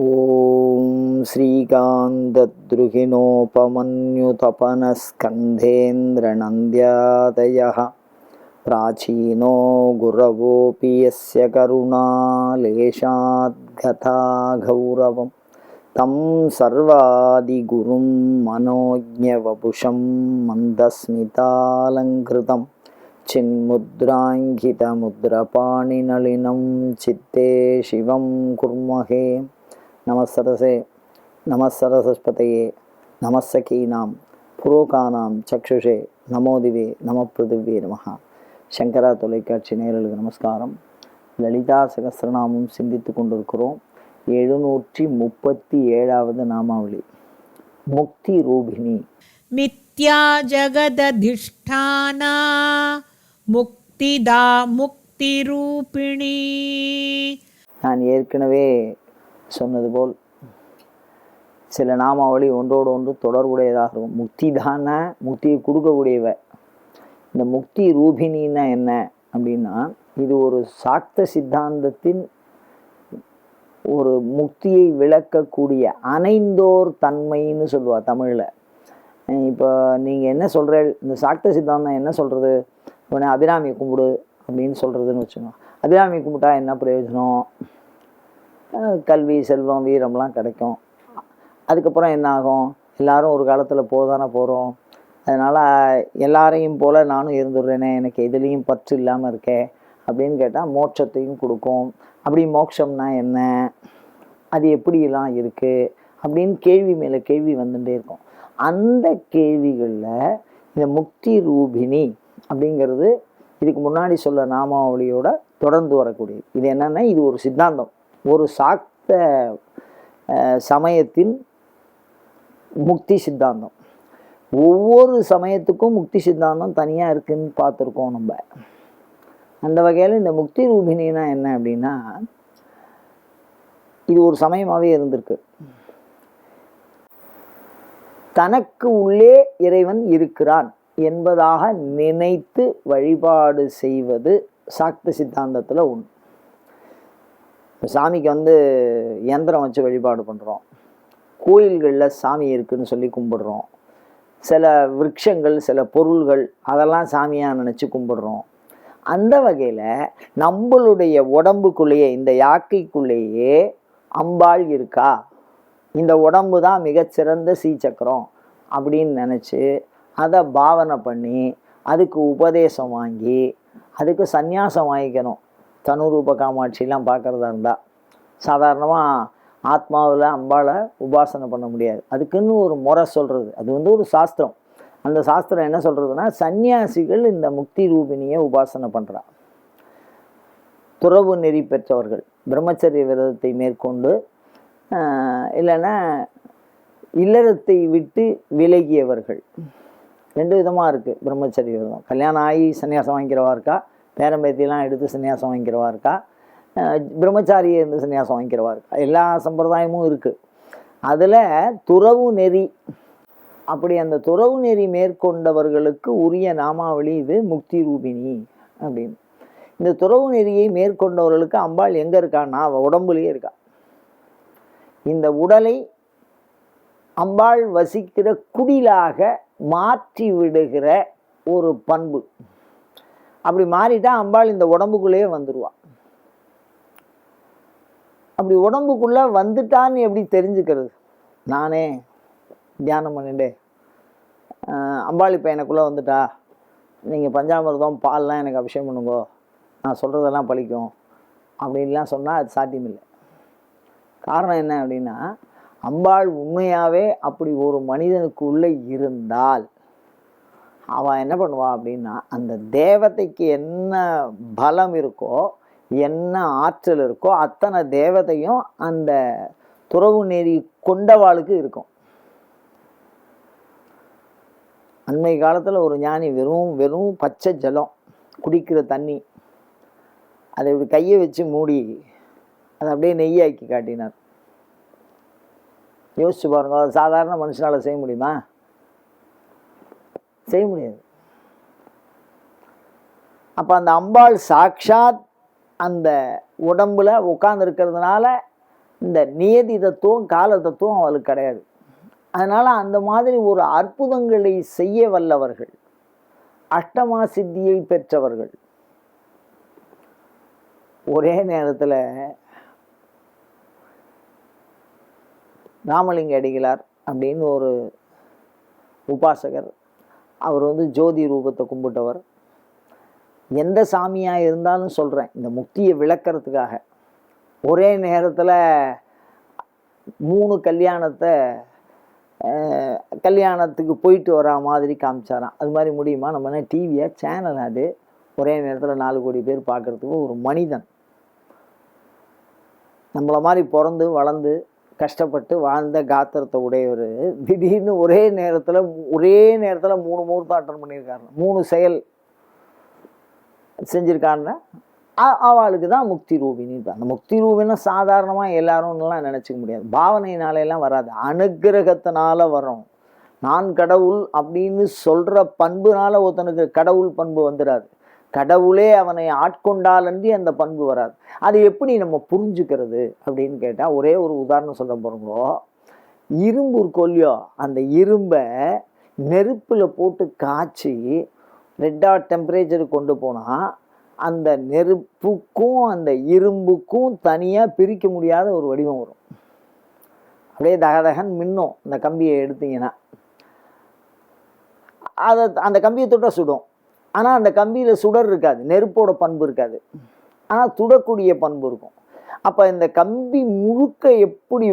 ஓம் ஸ்ரீகாந்தத்ருஹிணோபமன்யுதபனஸ்கந்தேந்திரநന്ദ്யாதயः பிராச்சீனோ குரவோபி யஸ்ய கருணாலேஷாத்கதா கௌரவம் தம் சர்வாதிகுரும் மனோஜ்ஞவபுஷம் மந்தஸ்மிதாலங்கிருதம் சின்முத்ராங்கிதமுத்ரபாணிநளினம் சித்தே சிவம் குர்மஹே. நமஸ்ஸரசே நமஸ்ஸரஸ்பதயே நமஸ்ஸகீனாம் புரோகானாம் சக்ஷுஷே நமோதிவே நமப்பிருதிவே நமஹ. சங்கரா தொலைக்காட்சி நேயர்களுக்கு நமஸ்காரம். லலிதா சகஸ்ரநாமம் சிந்தித்து கொண்டிருக்கிறோம். 737வது நாமாவளி முக்தி ரூபிணி. மித்யா ஜகததிஷ்டானா முக்திதா முக்தி ரூபிணி. நான் ஏற்கனவே சொன்னது போல் சில நாமாவளி ஒன்றோடு ஒன்று தொடர்புடையதாக இருக்கும். முக்தி தான முக்தியை கொடுக்கக்கூடியவ. இந்த முக்தி ரூபிணின்னா என்ன அப்படின்னா, இது ஒரு சாக்த சித்தாந்தத்தின் ஒரு முக்தியை விளக்கக்கூடிய அணைந்தோர் தன்மைன்னு சொல்லுவா தமிழில். இப்போ நீங்கள் என்ன சொல்கிற, இந்த சாக்த சித்தாந்தம் என்ன சொல்கிறது, உடனே அபிராமியை கும்பிடு அப்படின்னு சொல்கிறதுன்னு வச்சுக்கோங்க. அபிராமியை கும்பிட்டா என்ன பிரயோஜனம்? கல்வி செல்வம் வீரம்லாம் கிடைக்கும். அதுக்கப்புறம் என்ன ஆகும்? எல்லாரும் ஒரு காலத்தில் போதானே போகிறோம். அதனால் எல்லாரையும் போல் நானும் இருந்துடுறேனே, எனக்கு எதுலேயும் பற்று இல்லாமல் இருக்கே அப்படின்னு கேட்டால் மோட்சத்தையும் கொடுக்கும். அப்படி மோட்சம்னா என்ன, அது எப்படியெல்லாம் இருக்குது அப்படின்னு கேள்வி மேலே கேள்வி வந்துட்டே இருக்கும். அந்த கேள்விகளில் இந்த முக்தி ரூபிணி அப்படிங்கிறது இதுக்கு முன்னாடி சொல்ல நாமாவளியோட தொடர்ந்து வரக்கூடியது. இது என்னென்னா, இது ஒரு சித்தாந்தம், ஒரு சாக்த சமயத்தின் முக்தி சித்தாந்தம். ஒவ்வொரு சமயத்துக்கும் முக்தி சித்தாந்தம் தனியாக இருக்குதுன்னு பார்த்துருக்கோம் நம்ம. அந்த வகையில் இந்த முக்தி ரூபிணினா என்ன அப்படின்னா, இது ஒரு சமயமாகவே இருந்திருக்கு. தனக்கு உள்ளே இறைவன் இருக்கிறான் என்பதாக நினைத்து வழிபாடு செய்வது சாக்த சித்தாந்தத்தில் ஒன்று. இப்போ சாமிக்கு யந்திரம் வச்சு வழிபாடு பண்ணுறோம், கோயில்களில் சாமி இருக்குதுன்னு சொல்லி கும்பிடுறோம், சில விருட்சங்கள் சில பொருள்கள் அதெல்லாம் சாமியாக நினச்சி கும்பிடுறோம். அந்த வகையில் நம்மளுடைய உடம்புக்குள்ளேயே, இந்த யாக்கைக்குள்ளேயே அம்பாள் இருக்கா, இந்த உடம்பு தான் மிகச்சிறந்த சீச்சக்கரம் அப்படின்னு நினச்சி அதை பாவனை பண்ணி அதுக்கு உபதேசம் வாங்கி அதுக்கு சந்நியாசம் வாங்கிக்கணும். தனுரூப காமாட்சிலாம் பார்க்குறதா இருந்தால் சாதாரணமாக ஆத்மாவில் அம்பாளை உபாசனை பண்ண முடியாது. அதுக்குன்னு ஒரு முறை சொல்கிறது, அது ஒரு சாஸ்திரம். அந்த சாஸ்திரம் என்ன சொல்கிறதுனா, சந்நியாசிகள் இந்த முக்தி ரூபிணியை உபாசனை பண்ணுறா. துறவு நெறி பெற்றவர்கள், பிரம்மச்சரிய விரதத்தை மேற்கொண்டு இல்லைன்னா இல்லறத்தை விட்டு விலகியவர்கள். ரெண்டு விதமாக இருக்குது பிரம்மச்சரிய விரதம். கல்யாணம் ஆகி சன்னியாசம் வாங்கிக்கிறவா இருக்கா, பேரம்பேத்தியெல்லாம் எடுத்து சன்னியாசம் வாங்கிக்கிறவா இருக்கா, பிரம்மச்சாரியை இருந்து சன்னியாசம் வாங்கிக்கிறவா இருக்கா. எல்லா சம்பிரதாயமும் இருக்குது. அதில் துறவு நெறி, அப்படி அந்த துறவு நெறி மேற்கொண்டவர்களுக்கு உரிய நாமாவளி இது முக்தி ரூபிணி அப்படின்னு. இந்த துறவு நெறியை மேற்கொண்டவர்களுக்கு அம்பாள் எங்கே இருக்கான்னா, அவள் உடம்புலேயே இருக்கா. இந்த உடலை அம்பாள் வசிக்கிற குடிலாக மாற்றி விடுகிற ஒரு பண்பு. அப்படி மாறிட்டா அம்பாள் இந்த உடம்புக்குள்ளேயே வந்துடுவாள். அப்படி உடம்புக்குள்ளே வந்துட்டான்னு எப்படி தெரிஞ்சுக்கிறது? நானே தியானம் பண்ணிட்டே அம்பாள் இப்போ எனக்குள்ளே வந்துட்டா, நீங்கள் பஞ்சாமிர்தம் பால்லாம் எனக்கு அபிஷேகம் பண்ணுங்கோ, நான் சொல்கிறதெல்லாம் பழிக்கும் அப்படின்லாம் சொன்னால் அது சாத்தியமில்லை. காரணம் என்ன அப்படின்னா, அம்பாள் உண்மையாகவே அப்படி ஒரு மனிதனுக்கு உள்ளே இருந்தால் அவன் என்ன பண்ணுவான் அப்படின்னா, அந்த தேவதைக்கு என்ன பலம் இருக்கோ, என்ன ஆற்றல் இருக்கோ, அத்தனை தேவதையும் அந்த துறவு நெறி கொண்டவாளுக்கு இருக்கும். அண்மை காலத்தில் ஒரு ஞானி வெறும் பச்சை ஜலம், குடிக்கிற தண்ணி, அதை இப்படி கையை வச்சு மூடி அதை அப்படியே நெய்யாக்கி காட்டினார். யோசிச்சு பாருங்க, அது சாதாரண மனுஷனால் செய்ய முடியுமா? செய்ய முடியாது. அப்போ அந்த அம்பாள் சாக்ஷாத் அந்த உடம்புல உட்கார்ந்து இருக்கிறதுனால இந்த நியதி தத்துவம் கால தத்துவம் அவளுக்கு கிடையாது. அதனால் அந்த மாதிரி ஒரு அற்புதங்களை செய்ய வல்லவர்கள், அஷ்டமா சித்தியை பெற்றவர்கள். ஒரே நேரத்தில் ராமலிங்க அடிகளார் அப்படின்னு ஒரு உபாசகர், அவர் ஜோதி ரூபத்தை கும்பிட்டவர். எந்த சாமியாக இருந்தாலும் சொல்கிறேன், இந்த முக்தியை விளக்கிறதுக்காக ஒரே நேரத்தில் 3 கல்யாணத்துக்கு போயிட்டு வரா மாதிரி காமிச்சாராம். அது மாதிரி முடியுமா? நம்ம என்ன டிவியா சேனல்? அது ஒரே நேரத்தில் 4 கோடி பேர் பார்க்குறதுக்கு ஒரு மனிதன், நம்மளை மாதிரி பிறந்து வளர்ந்து கஷ்டப்பட்டு வாழ்ந்த காத்திரத்தை உடையவர் திடீர்னு ஒரே நேரத்தில் 3 முகூர்த்தம் அட்டன் பண்ணியிருக்காரு, 3 செயல் செஞ்சுருக்காருன்னா அவளுக்கு தான் முக்தி ரூபினி. அந்த முக்தி ரூபின்னா சாதாரணமாக எல்லாரும்லாம் நினச்சிக்க முடியாது, பாவனையினாலெல்லாம் வராது, அனுக்கிரகத்தினால வரும். நான் கடவுள் அப்படின்னு சொல்கிற பண்புனால ஒருத்தனுக்கு கடவுள் பண்பு வந்துடாது, கடவுளே அவனை ஆட்கொண்டாலன்றி அந்த பண்பு வராது. அது எப்படி நம்ம புரிஞ்சுக்கிறது அப்படின்னு கேட்டால், ஒரே ஒரு உதாரணம் சொல்ல போகிறோங்களோ, இரும்பு இருக்கோல்லையோ, அந்த இரும்பை நெருப்பில் போட்டு காய்ச்சி ரெட் ஹாட் டெம்பரேச்சருக்கு கொண்டு போனால் அந்த நெருப்புக்கும் அந்த இரும்புக்கும் தனியாக பிரிக்க முடியாத ஒரு வடிவம் வரும். அப்படியே தகதகன் மின்னும். இந்த கம்பியை எடுத்தீங்கன்னா அந்த கம்பியை தொட்டால் சுடும். ஆனால் அந்த கம்பியில் சுடர் இருக்காது, நெருப்போட பண்பு இருக்காது, ஆனால் சுடக்கூடிய பண்பு இருக்கும். அப்போ இந்த கம்பி முழுக்க எப்படி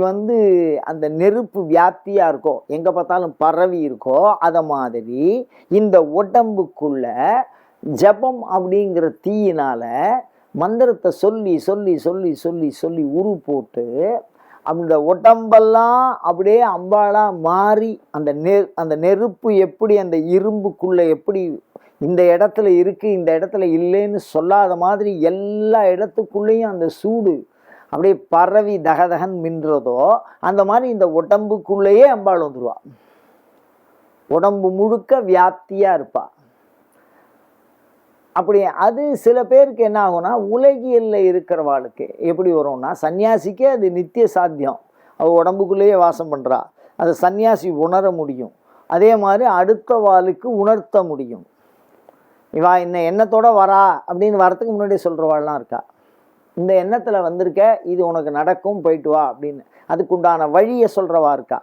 அந்த நெருப்பு வியாப்தியாக இருக்கோ, எங்கே பார்த்தாலும் பரவி இருக்கோ, அதை மாதிரி இந்த உடம்புக்குள்ள ஜபம் அப்படிங்கிற தீயினால் மந்திரத்தை சொல்லி சொல்லி சொல்லி சொல்லி சொல்லி உரு போட்டு அந்த உடம்பெல்லாம் அப்படியே அம்பாளாக மாறி அந்த நெருப்பு எப்படி அந்த இரும்புக்குள்ளே எப்படி இந்த இடத்துல இருக்குது இந்த இடத்துல இல்லைன்னு சொல்லாத மாதிரி எல்லா இடத்துக்குள்ளேயும் அந்த சூடு அப்படியே பரவி தகதகன் மின்றதோ, அந்த மாதிரி இந்த உடம்புக்குள்ளேயே அம்பாள் வந்துடுவா. உடம்பு முழுக்க வியாப்தியாக இருப்பா. அப்படி அது சில பேருக்கு என்ன ஆகும்னா, உலகியல்ல இருக்கிறவாளுக்கு எப்படி வரும்னா, சன்னியாசிக்கே அது நித்திய சாத்தியம், அவள் உடம்புக்குள்ளேயே வாசம் பண்ணுறா, அதை சன்னியாசி உணர முடியும். அதே மாதிரி அடுத்த வாளுக்கு உணர்த்த முடியும். இவா இந்த எண்ணத்தோட வரா அப்படின்னு வரத்துக்கு முன்னாடியே சொல்கிறவாள்லாம் இருக்கா, இந்த எண்ணத்தில் வந்திருக்க, இது உனக்கு நடக்கும், போயிட்டு வா அப்படின்னு அதுக்குண்டான வழியை சொல்கிறவா இருக்கா.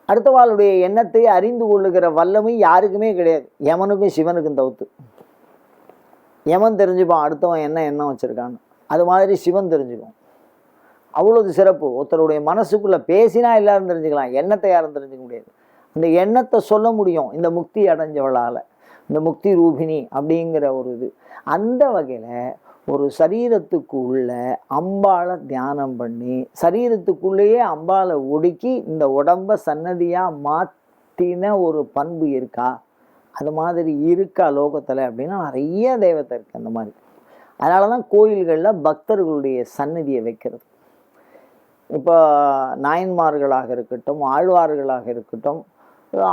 அடுத்தவாளுடைய எண்ணத்தை அறிந்து கொள்ளுகிற வல்லமை யாருக்குமே கிடையாது, யமனுக்கும் சிவனுக்கும் தவிர்த்து. யமன் தெரிஞ்சுப்பான் அடுத்தவன் என்ன எண்ணம் வச்சுருக்கான்னு, அது மாதிரி சிவன் தெரிஞ்சுக்கும். அவ்வளோது சிறப்பு. ஒருத்தருடைய மனசுக்குள்ளே பேசினா எல்லாரும் தெரிஞ்சுக்கலாம், எண்ணத்தை யாரும் தெரிஞ்சுக்க முடியாது. அந்த எண்ணத்தை சொல்ல முடியும் இந்த முக்தி அடைஞ்சவளால், இந்த முக்தி ரூபினி அப்படிங்கிற ஒரு இது. அந்த வகையில் ஒரு சரீரத்துக்குள்ள அம்பாளை தியானம் பண்ணி சரீரத்துக்குள்ளேயே அம்பாளை ஒடுக்கி இந்த உடம்பை சன்னதியாக மாற்றின ஒரு பண்பு இருக்கா? அது மாதிரி இருக்கா லோகத்தில் அப்படின்னா நிறைய தெய்வத்தை இருக்குது அந்த மாதிரி. அதனால தான் கோயில்களில் பக்தர்களுடைய சன்னதியை வைக்கிறது. இப்போ நாயன்மார்களாக இருக்கட்டும், ஆழ்வார்களாக இருக்கட்டும்,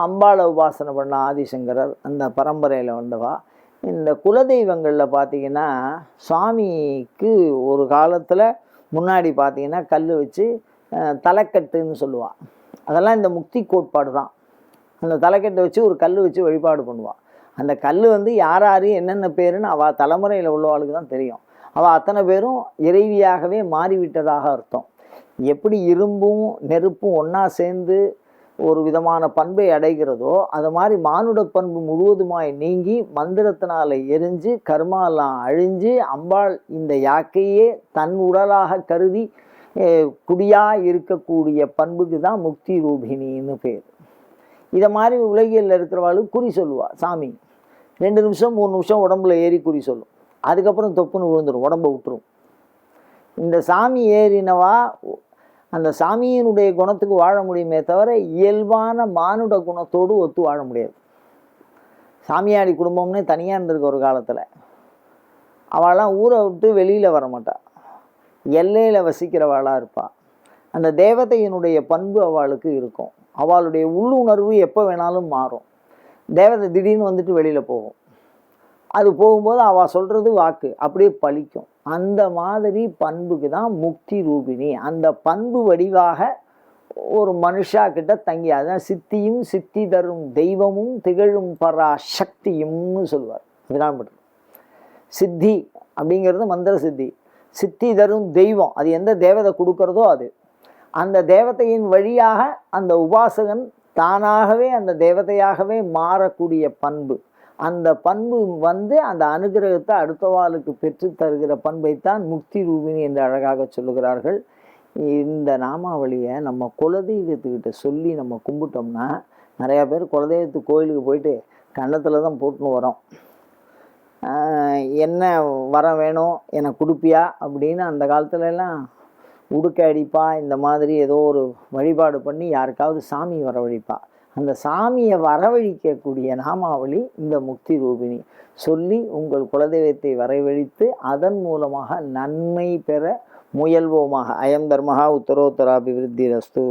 அம்பாளை உபாசனை பண்ண ஆதிசங்கரர் அந்த பரம்பரையில் வந்தவா. இந்த குலதெய்வங்களில் பார்த்திங்கன்னா சுவாமிக்கு ஒரு காலத்தில் முன்னாடி பார்த்திங்கன்னா கல் வச்சு தலைக்கட்டுன்னு சொல்லுவாள். அதெல்லாம் இந்த முக்தி கோட்பாடு தான். அந்த தலைக்கட்டை வச்சு ஒரு கல் வச்சு வழிபாடு பண்ணுவாள். அந்த கல் யார் யார் என்னென்ன பேருன்னு அவள் தலைமுறையில் உள்ளவாளுக்கு தான் தெரியும். அவள் அத்தனை பேரும் இறைவியாகவே மாறிவிட்டதாக அர்த்தம். எப்படி இரும்பும் நெருப்பும் ஒன்றா சேர்ந்து ஒரு விதமான பண்பை அடைகிறதோ, அது மாதிரி மானுட பண்பு முழுவதுமாய் நீங்கி மந்திரத்தினால எரிஞ்சு கர்மாலாம் அழிஞ்சு அம்பாள் இந்த யாக்கையே தன் உடலாக கருதி குடியாக இருக்கக்கூடிய பண்புக்கு தான் முக்தி ரூபினின்னு பேர். இதை மாதிரி உலகியலில் இருக்கிறவாளுக்கு குறி சொல்லுவாள். சாமி 2 நிமிஷம் 3 நிமிஷம் உடம்புல ஏறி குறி சொல்லும், அதுக்கப்புறம் தொப்புன்னு விழுந்துடும், உடம்பை விட்டுரும். இந்த சாமி ஏறினவா அந்த சாமியினுடைய குணத்துக்கு வாழ முடியுமே தவிர இயல்பான மானுட குணத்தோடு ஒத்து வாழ முடியாது. சாமியாடி குடும்பம்னே தனியாக இருந்திருக்க ஒரு காலத்தில். அவளாம் ஊரை விட்டு வெளியில் வர மாட்டாள், எல்லையில் வசிக்கிறவாளாக இருப்பாள். அந்த தேவதையினுடைய பண்பு அவளுக்கு இருக்கும். அவளுடைய உள்ளுணர்வு எப்போ வேணாலும் மாறும். தேவதை திடீர்னு வெளியில் போகும். அது போகும்போது அவள் சொல்கிறது வாக்கு அப்படியே பலிக்கும். அந்த மாதிரி பண்புக்கு தான் முக்தி ரூபிணி. அந்த பண்பு வடிவாக ஒரு மனுஷா கிட்ட தங்கி, அதான் சித்தியும் சித்தி தரும் தெய்வமும் திகழும் பரா சக்தியும்னு சொல்லுவார். இதெல்லாம் சித்தி அப்படிங்கிறது மந்திர சித்தி. சித்தி தரும் தெய்வம், அது எந்த தேவதை கொடுக்கறதோ அது. அந்த தேவதையின் வழியாக அந்த உபாசகன் தானாகவே அந்த தேவதையாகவே மாறக்கூடிய பண்பு. அந்த பண்பு அந்த அனுகிரகத்தை அடுத்தவாளுக்கு பெற்று தருகிற பண்பைத்தான் முக்தி ரூபிணி என்று அழகாக சொல்லுகிறார்கள். இந்த நாமாவளியை நம்ம குலதெய்வத்துக்கிட்ட சொல்லி நம்ம கும்பிட்டோம்னா, நிறையா பேர் குலதெய்வத்து கோயிலுக்கு போயிட்டு கன்னத்தில் தான் போட்டுன்னு வரோம். என்ன வரம் வேணும் எனக்கு கொடுப்பியா அப்படின்னு அந்த காலத்துலலாம் உடுக்க அடிப்பா. இந்த மாதிரி ஏதோ ஒரு வழிபாடு பண்ணி யாருக்காவது சாமி வரவழிப்பா. அந்த சாமியை வரவழிக்கக்கூடிய நாமாவளி இந்த முக்தி ரூபிணி. சொல்லி உங்கள் குலதெய்வத்தை வரவழித்து அதன் மூலமாக நன்மை பெற முயல்வோமாக. அயம் தர்மஹா உத்தரோத்தராபிவிருத்தி ரஸ்து.